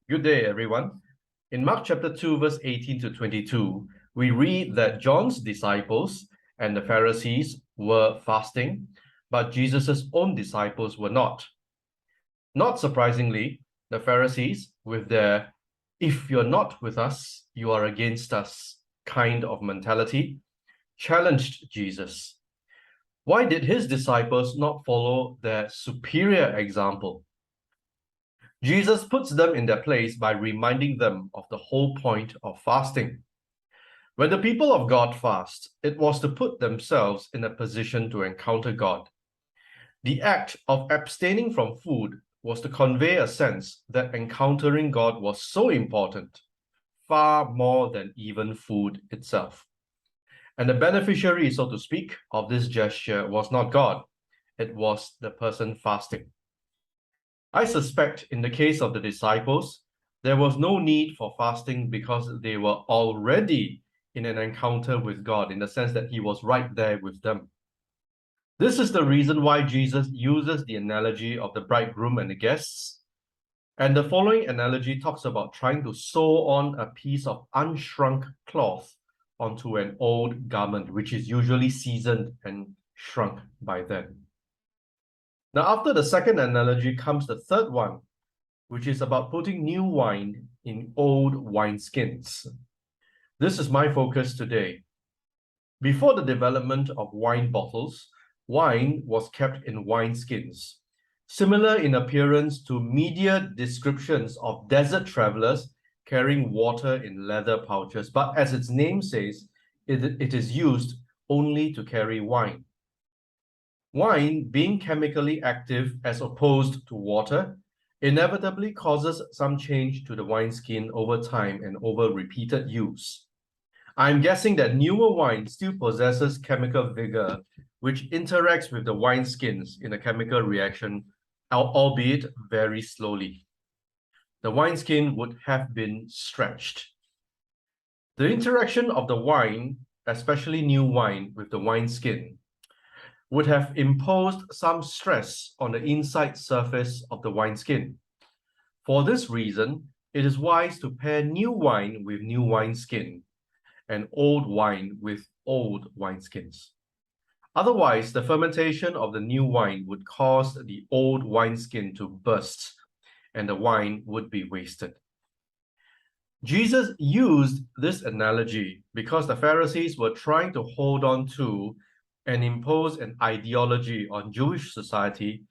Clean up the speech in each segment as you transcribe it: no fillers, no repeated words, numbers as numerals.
Good day, everyone. In Mark chapter 2, verse 18 to 22, we read that John's disciples and the Pharisees were fasting, but Jesus' own disciples were not. Not surprisingly, the Pharisees, with their "if you're not with us, you are against us" kind of mentality, challenged Jesus. Why did his disciples not follow their superior example? Jesus puts them in their place by reminding them of the whole point of fasting. When the people of God fast, it was to put themselves in a position to encounter God. The act of abstaining from food was to convey a sense that encountering God was so important, far more than even food itself. And the beneficiary, so to speak, of this gesture was not God, it was the person fasting. I suspect in the case of the disciples, there was no need for fasting because they were already in an encounter with God, in the sense that he was right there with them. This is the reason why Jesus uses the analogy of the bridegroom and the guests. And the following analogy talks about trying to sew on a piece of unshrunk cloth onto an old garment, which is usually seasoned and shrunk by then. Now, after the second analogy comes the third one, which is about putting new wine in old wineskins. This is my focus today. Before the development of wine bottles, wine was kept in wineskins, similar in appearance to media descriptions of desert travelers carrying water in leather pouches, but as its name says, it is used only to carry wine. Wine, being chemically active as opposed to water, inevitably causes some change to the wineskin over time and over repeated use. I'm guessing that newer wine still possesses chemical vigor, which interacts with the wineskins in a chemical reaction, albeit very slowly. The wineskin would have been stretched. The interaction of the wine, especially new wine, with the wineskin would have imposed some stress on the inside surface of the wineskin. For this reason, it is wise to pair new wine with new wineskin and old wine with old wineskins. Otherwise, the fermentation of the new wine would cause the old wineskin to burst and the wine would be wasted. Jesus used this analogy because the Pharisees were trying to hold on to and impose an ideology on Jewish society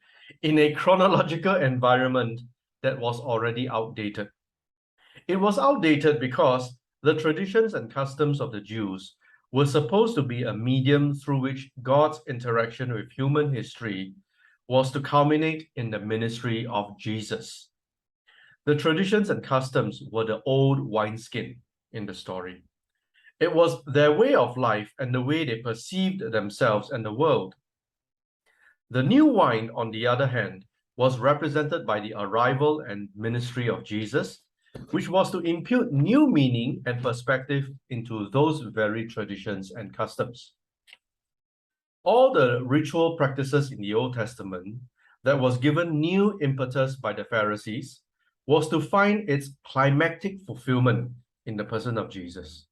in a chronological environment that was already outdated. It was outdated because the traditions and customs of the Jews were supposed to be a medium through which God's interaction with human history was to culminate in the ministry of Jesus. The traditions and customs were the old wineskin in the story. It was their way of life and the way they perceived themselves and the world. The new wine, on the other hand, was represented by the arrival and ministry of Jesus, which was to impute new meaning and perspective into those very traditions and customs. All the ritual practices in the Old Testament that was given new impetus by the Pharisees was to find its climactic fulfillment in the person of Jesus.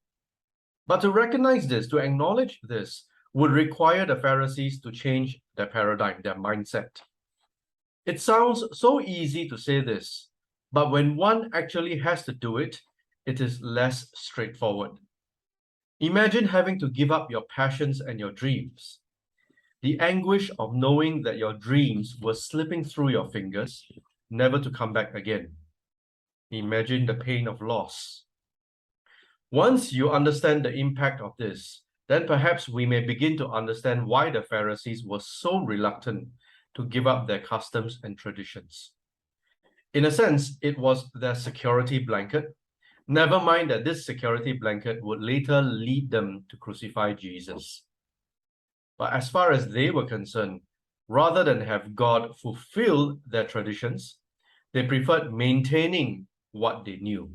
But to recognize this, to acknowledge this, would require the Pharisees to change their paradigm, their mindset. It sounds so easy to say this, but when one actually has to do it, it is less straightforward. Imagine having to give up your passions and your dreams. The anguish of knowing that your dreams were slipping through your fingers, never to come back again. Imagine the pain of loss. Once you understand the impact of this, then perhaps we may begin to understand why the Pharisees were so reluctant to give up their customs and traditions. In a sense, it was their security blanket. Never mind that this security blanket would later lead them to crucify Jesus. But as far as they were concerned, rather than have God fulfill their traditions, they preferred maintaining what they knew.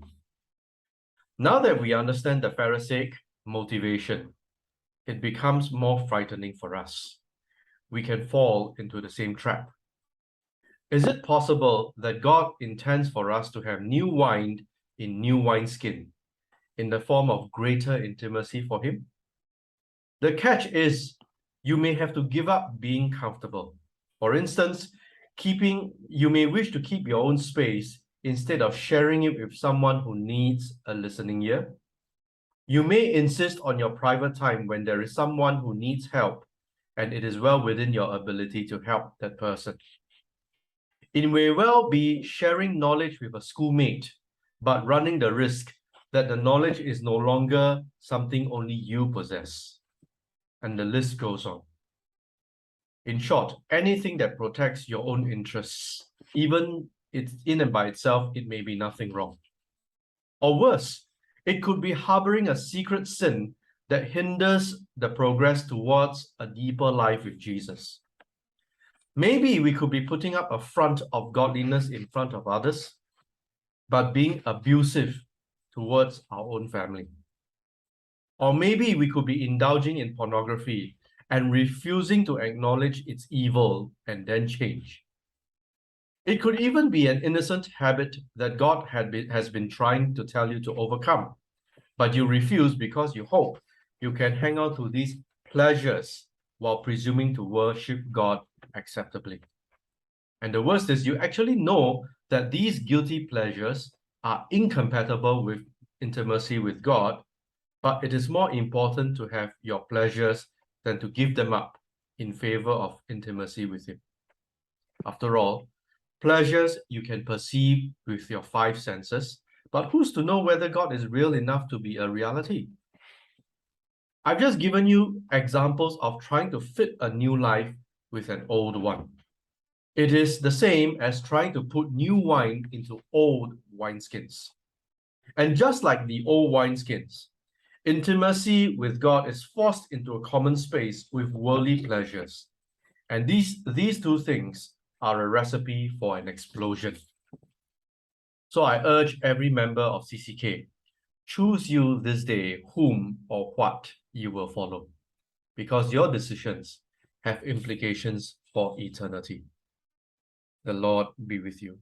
Now that we understand the Pharisaic motivation, it becomes more frightening for us. We can fall into the same trap. Is it possible that God intends for us to have new wine in new wineskin, in the form of greater intimacy for Him? The catch is, you may have to give up being comfortable. For instance, you may wish to keep your own space instead of sharing it with someone who needs a listening ear. You may insist on your private time when there is someone who needs help, and it is well within your ability to help that person. It may well be sharing knowledge with a schoolmate, but running the risk that the knowledge is no longer something only you possess. And the list goes on. In short, anything that protects your own interests, even in and by itself, it may be nothing wrong. Or worse, it could be harboring a secret sin that hinders the progress towards a deeper life with Jesus. Maybe we could be putting up a front of godliness in front of others, but being abusive towards our own family. Or maybe we could be indulging in pornography and refusing to acknowledge its evil and then change. It could even be an innocent habit that God has been trying to tell you to overcome, but you refuse because you hope you can hang on to these pleasures while presuming to worship God acceptably. And the worst is, you actually know that these guilty pleasures are incompatible with intimacy with God, but it is more important to have your pleasures than to give them up in favor of intimacy with Him. After all, pleasures you can perceive with your five senses, but who's to know whether God is real enough to be a reality? I've just given you examples of trying to fit a new life with an old one. It is the same as trying to put new wine into old wineskins. And just like the old wineskins, intimacy with God is forced into a common space with worldly pleasures. And these two things are a recipe for an explosion. So I urge every member of CCK, choose you this day whom or what you will follow, because your decisions have implications for eternity. The Lord be with you.